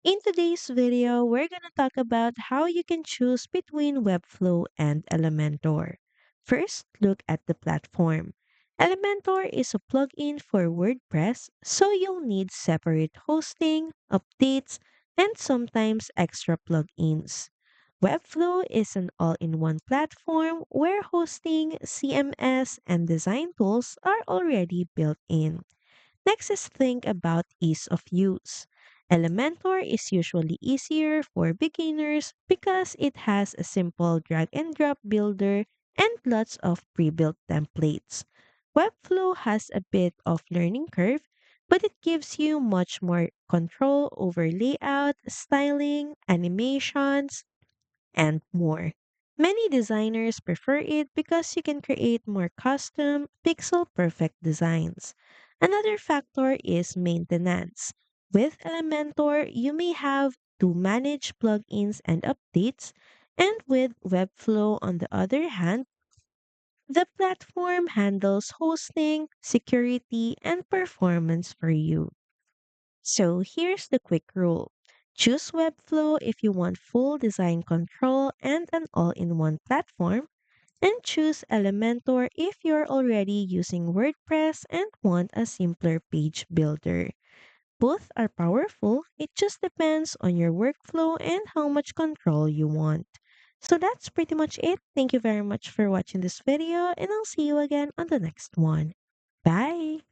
In today's video, we're going to talk about how you can choose between Webflow and Elementor. First, look at the platform. Elementor is a plugin for WordPress, so you'll need separate hosting, updates, and sometimes extra plugins. Webflow is an all in one platform where hosting, CMS, and design tools are already built in. Next is think about ease of use. Elementor is usually easier for beginners because it has a simple drag and drop builder and lots of pre-built templates. Webflow has a bit of learning curve, but it gives you much more control over layout, styling, animations, and more. Many designers prefer it because you can create more custom, pixel perfect designs. Another factor is maintenance. With Elementor, you may have to manage plugins and updates, and with Webflow, on the other hand, the platform handles hosting, security, and performance for you. So here's the quick rule. Choose Webflow if you want full design control and an all-in-one platform, and choose Elementor if you're already using WordPress and want a simpler page builder. Both are powerful, it just depends on your workflow and how much control you want. So that's pretty much it. Thank you very much for watching this video, and I'll see you again on the next one. Bye!